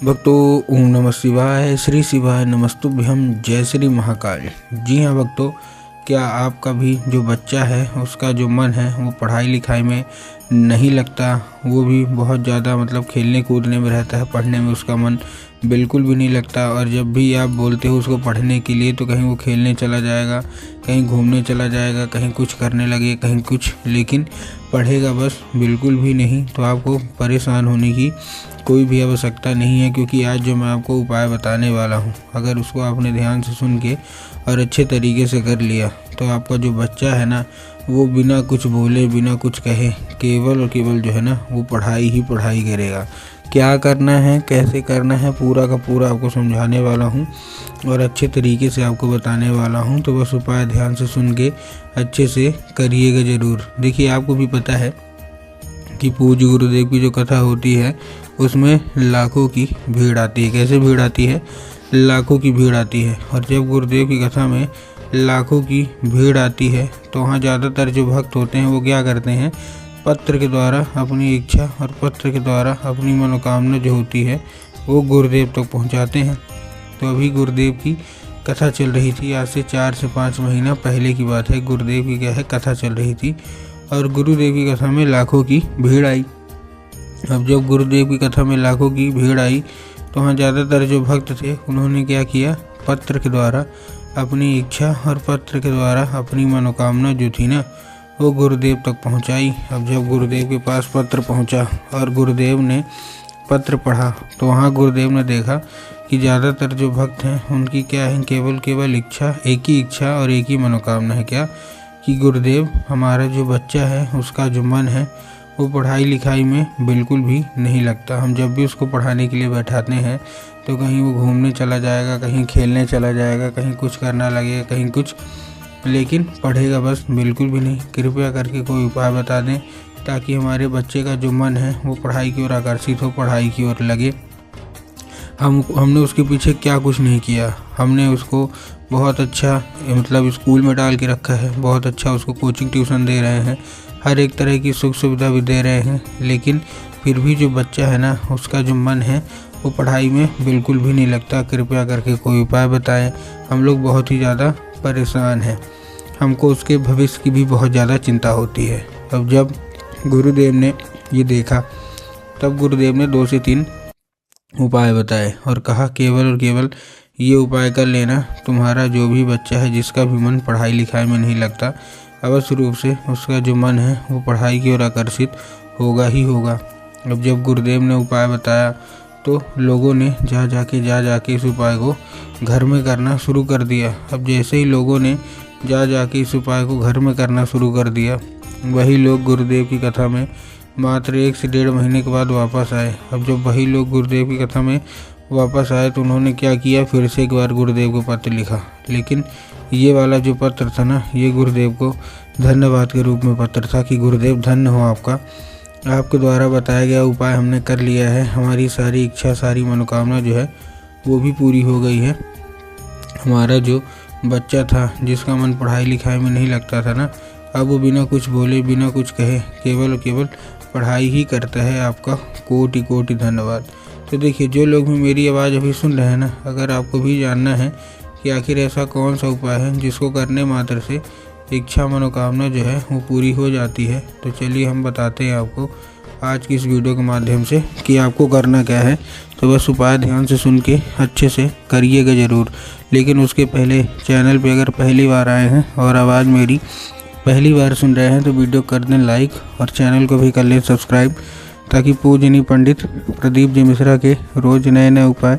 भक्तों, ओम नमः शिवाय, श्री शिवाय नमस्तुभ्यं, जय श्री महाकाल। जी हाँ भक्तों, क्या आपका भी जो बच्चा है उसका जो मन है वो पढ़ाई लिखाई में नहीं लगता, वो भी बहुत ज़्यादा खेलने कूदने में रहता है, पढ़ने में उसका मन बिल्कुल भी नहीं लगता। और जब भी आप बोलते हो उसको पढ़ने के लिए तो कहीं वो खेलने चला जाएगा, कहीं घूमने चला जाएगा, कहीं कुछ करने लगे, कहीं कुछ, लेकिन पढ़ेगा बस बिल्कुल भी नहीं। तो आपको परेशान होने की कोई भी आवश्यकता नहीं है, क्योंकि आज जो मैं आपको उपाय बताने वाला हूँ, अगर उसको आपने ध्यान से सुन के और अच्छे तरीके से कर लिया तो आपका जो बच्चा है ना, वो बिना कुछ बोले, बिना कुछ कहे, केवल और केवल जो है ना वो पढ़ाई ही पढ़ाई करेगा। क्या करना है, कैसे करना है, पूरा का पूरा आपको समझाने वाला हूँ और अच्छे तरीके से आपको बताने वाला हूँ। तो बस उपाय ध्यान से सुन के अच्छे से करिएगा ज़रूर। देखिए, आपको भी पता है कि पूज्य गुरुदेव की जो कथा होती है उसमें लाखों की भीड़ आती है। कैसे भीड़ आती है? लाखों की भीड़ आती है। और जब गुरुदेव की कथा में लाखों की भीड़ आती है तो वहाँ ज़्यादातर जो भक्त होते हैं वो क्या करते हैं, पत्र के द्वारा अपनी इच्छा और पत्र के द्वारा अपनी मनोकामना जो होती है वो गुरुदेव तक पहुँचाते हैं। तो अभी गुरुदेव की कथा चल रही थी, आज से 4 से 5 महीना पहले की बात है। गुरुदेव की क्या है, कथा चल रही थी और गुरुदेव की कथा में लाखों की भीड़ आई। अब जब गुरुदेव की कथा में लाखों की भीड़ आई तो वहाँ ज़्यादातर जो भक्त थे उन्होंने क्या किया, पत्र के द्वारा अपनी इच्छा और पत्र के द्वारा अपनी मनोकामना जो थी ना वो गुरुदेव तक पहुँचाई। अब जब गुरुदेव के पास पत्र पहुँचा और गुरुदेव ने पत्र पढ़ा तो वहाँ गुरुदेव ने देखा कि ज़्यादातर जो भक्त हैं उनकी क्या है, केवल इच्छा, एक ही इच्छा और एक ही मनोकामना है, क्या कि गुरुदेव, हमारा जो बच्चा है उसका जो मन है वो पढ़ाई लिखाई में बिल्कुल भी नहीं लगता। हम जब भी उसको पढ़ाने के लिए बैठाते हैं तो कहीं वो घूमने चला जाएगा, कहीं खेलने चला जाएगा, कहीं कुछ करना लगेगा, कहीं कुछ, लेकिन पढ़ेगा बस बिल्कुल भी नहीं। कृपया करके कोई उपाय बता दें ताकि हमारे बच्चे का जो मन है वो पढ़ाई की ओर आकर्षित हो, पढ़ाई की ओर लगे। हमने उसके पीछे क्या कुछ नहीं किया, हमने उसको बहुत अच्छा स्कूल में डाल के रखा है, बहुत अच्छा उसको कोचिंग ट्यूशन दे रहे हैं, हर एक तरह की सुख सुविधा भी दे रहे हैं, लेकिन फिर भी जो बच्चा है ना उसका जो मन है वो पढ़ाई में बिल्कुल भी नहीं लगता। कृपया करके कोई उपाय बताएं, हम लोग बहुत ही ज़्यादा परेशान हैं, हमको उसके भविष्य की भी बहुत ज़्यादा चिंता होती है। अब जब गुरुदेव ने ये देखा तब गुरुदेव ने 2 से 3 उपाय बताए और कहा, केवल और केवल ये उपाय कर लेना, तुम्हारा जो भी बच्चा है जिसका भी मन पढ़ाई लिखाई में नहीं लगता, अवश्य रूप से उसका जो मन है वो पढ़ाई की ओर आकर्षित होगा ही होगा। अब जब गुरुदेव ने उपाय बताया तो लोगों ने जा जाके इस उपाय को घर में करना शुरू कर दिया। अब जैसे ही लोगों ने जा जाके इस उपाय को घर में करना शुरू कर दिया, वही लोग गुरुदेव की कथा में मात्र 1 से 1.5 महीने के बाद वापस आए। अब जब वही लोग गुरुदेव की कथा में वापस आए तो उन्होंने क्या किया, फिर से एक बार गुरुदेव को पत्र लिखा, लेकिन ये वाला जो पत्र था ना, ये गुरुदेव को धन्यवाद के रूप में पत्र था कि गुरुदेव धन्य हो आपका, आपके द्वारा बताया गया उपाय हमने कर लिया है, हमारी सारी इच्छा, सारी मनोकामना जो है वो भी पूरी हो गई है। हमारा जो बच्चा था जिसका मन पढ़ाई लिखाई में नहीं लगता था ना, अब वो बिना कुछ बोले, बिना कुछ कहे, केवल और केवल पढ़ाई ही करता है। आपका कोटि कोटि धन्यवाद। तो देखिए, जो लोग भी मेरी आवाज़ अभी सुन रहे हैं ना, अगर आपको भी जानना है कि आखिर ऐसा कौन सा उपाय है जिसको करने मात्र से इच्छा मनोकामना जो है वो पूरी हो जाती है, तो चलिए हम बताते हैं आपको आज की इस वीडियो के माध्यम से कि आपको करना क्या है। तो बस उपाय ध्यान से सुन के अच्छे से करिएगा ज़रूर। लेकिन उसके पहले चैनल पे अगर पहली बार आए हैं और आवाज़ मेरी पहली बार सुन रहे हैं तो वीडियो कर दें लाइक और चैनल को भी कर लें सब्सक्राइब, ताकि पूजनीय पंडित प्रदीप जी मिश्रा के रोज़ नए नए उपाय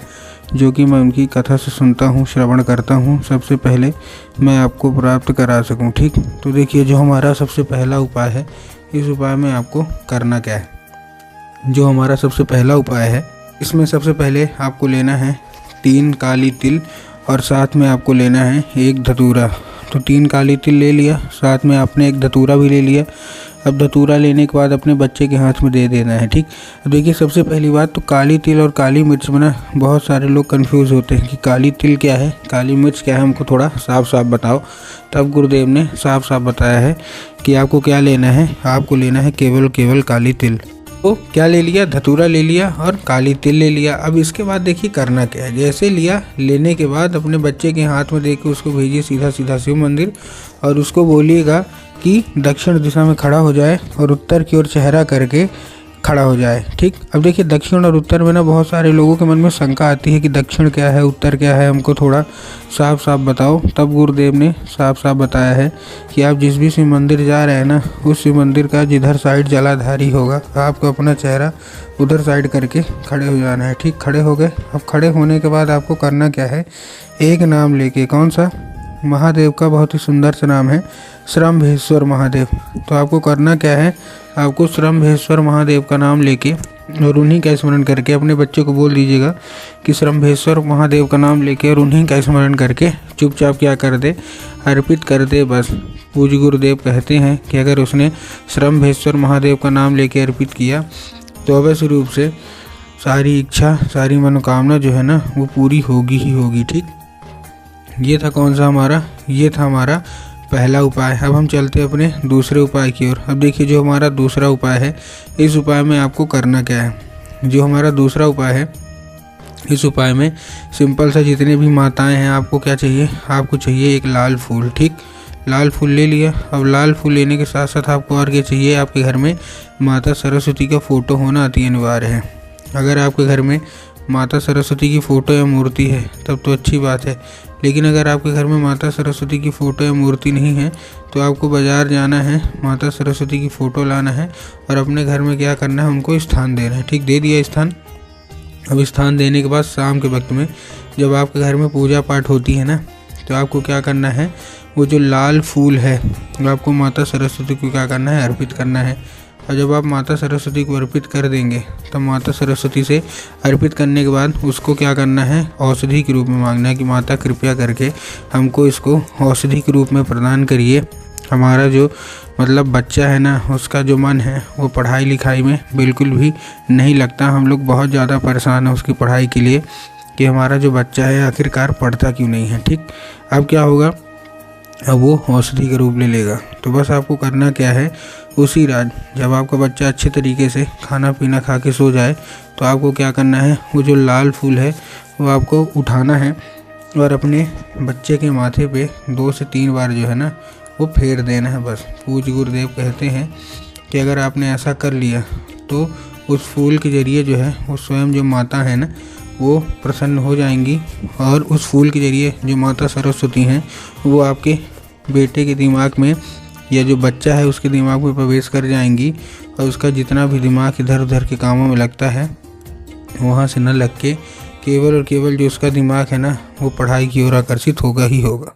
जो कि मैं उनकी कथा से सुनता हूँ, श्रवण करता हूँ, सबसे पहले मैं आपको प्राप्त करा सकूँ। ठीक, तो देखिए, जो हमारा सबसे पहला उपाय है, इस उपाय में आपको करना क्या है। जो हमारा सबसे पहला उपाय है, इसमें सबसे पहले आपको लेना है 3 काली तिल और साथ में आपको लेना है 1 धतूरा। तो 3 काली तिल ले लिया, साथ में आपने 1 धतूरा भी ले लिया। अब धतूरा लेने के बाद अपने बच्चे के हाथ में दे देना है। ठीक, अब देखिए, सबसे पहली बात तो काली तिल और काली मिर्च में ना बहुत सारे लोग कंफ्यूज होते हैं कि काली तिल क्या है, काली मिर्च क्या है, हमको थोड़ा साफ साफ बताओ। तब गुरुदेव ने साफ साफ बताया है कि आपको क्या लेना है, आपको लेना है केवल काली तिल। तो क्या ले लिया, धतूरा ले लिया और काली तिल ले लिया। अब इसके बाद देखिए करना क्या है। जैसे लिया, लेने के बाद अपने बच्चे के हाथ में देके उसको भेजिए सीधा सीधा शिव मंदिर और उसको बोलिएगा कि दक्षिण दिशा में खड़ा हो जाए और उत्तर की ओर चेहरा करके खड़ा हो जाए। ठीक, अब देखिए दक्षिण और उत्तर में ना बहुत सारे लोगों के मन में शंका आती है कि दक्षिण क्या है, उत्तर क्या है, हमको थोड़ा साफ साफ बताओ। तब गुरुदेव ने साफ साफ बताया है कि आप जिस भी शिव मंदिर जा रहे हैं ना, उस शिव मंदिर का जिधर साइड जलाधारी होगा आपको अपना चेहरा उधर साइड करके खड़े हो जाना है। ठीक, खड़े हो गए। अब खड़े होने के बाद आपको करना क्या है, एक नाम लेके, कौन सा, महादेव का बहुत ही सुंदर सा नाम है श्रम्भेश्वर महादेव। तो आपको करना क्या है, आपको श्रम्भेश्वर महादेव का नाम लेके और उन्हीं का स्मरण करके अपने बच्चे को बोल दीजिएगा कि श्रम्भेश्वर महादेव का नाम लेके और उन्हीं का स्मरण करके चुपचाप क्या कर दे, अर्पित कर दे बस। पूज्य गुरुदेव कहते हैं कि अगर उसने श्रम्भेश्वर महादेव का नाम लेके अर्पित किया तो अवश्य रूप से सारी इच्छा, सारी मनोकामना जो है ना वो पूरी होगी ही होगी। ठीक, ये था कौन सा हमारा, ये था हमारा पहला उपाय। अब हम चलते हैं अपने दूसरे उपाय की ओर। अब देखिए जो हमारा दूसरा उपाय है, इस उपाय में आपको करना क्या है। जो हमारा दूसरा उपाय है, इस उपाय में सिंपल सा, जितने भी माताएं हैं आपको क्या चाहिए, आपको चाहिए एक लाल फूल। ठीक, लाल फूल ले लिया। अब लाल फूल लेने के साथ साथ आपको और क्या चाहिए, आपके घर में माता सरस्वती का फ़ोटो होना अति अनिवार्य है। अगर आपके घर में माता सरस्वती की फ़ोटो या मूर्ति है तब तो अच्छी बात है, लेकिन अगर आपके घर में माता सरस्वती की फ़ोटो या मूर्ति नहीं है तो आपको बाज़ार जाना है, माता सरस्वती की फ़ोटो लाना है और अपने घर में क्या करना है, उनको स्थान देना है। ठीक, दे दिया स्थान। अब स्थान देने के बाद शाम के वक्त में जब आपके घर में पूजा पाठ होती है ना, तो आपको क्या करना है, वो जो लाल फूल है वो आपको माता सरस्वती को क्या करना है, अर्पित करना है। और जब आप माता सरस्वती को अर्पित कर देंगे तब माता सरस्वती से अर्पित करने के बाद उसको क्या करना है, औषधि के रूप में मांगना है कि माता कृपया करके हमको इसको औषधि के रूप में प्रदान करिए। हमारा जो मतलब बच्चा है ना, उसका जो मन है वो पढ़ाई लिखाई में बिल्कुल भी नहीं लगता। हम लोग बहुत ज़्यादा परेशान हैं उसकी पढ़ाई के लिए कि हमारा जो बच्चा है आखिरकार पढ़ता क्यों नहीं है। ठीक, अब क्या होगा, अब वो औषधि का रूप ले लेगा। तो बस आपको करना क्या है, उसी रात जब आपका बच्चा अच्छे तरीके से खाना पीना खा के सो जाए तो आपको क्या करना है, वो जो लाल फूल है वो आपको उठाना है और अपने बच्चे के माथे पे 2 से 3 बार जो है ना वो फेर देना है बस। पूज्य गुरुदेव कहते हैं कि अगर आपने ऐसा कर लिया तो उस फूल के ज़रिए जो है वो स्वयं जो माता है ना वो प्रसन्न हो जाएंगी और उस फूल के ज़रिए जो माता सरस्वती हैं वो आपके बेटे के दिमाग में या जो बच्चा है उसके दिमाग में प्रवेश कर जाएंगी और उसका जितना भी दिमाग इधर उधर के कामों में लगता है वहाँ से न लग के केवल और केवल जो उसका दिमाग है ना वो पढ़ाई की ओर आकर्षित होगा ही होगा।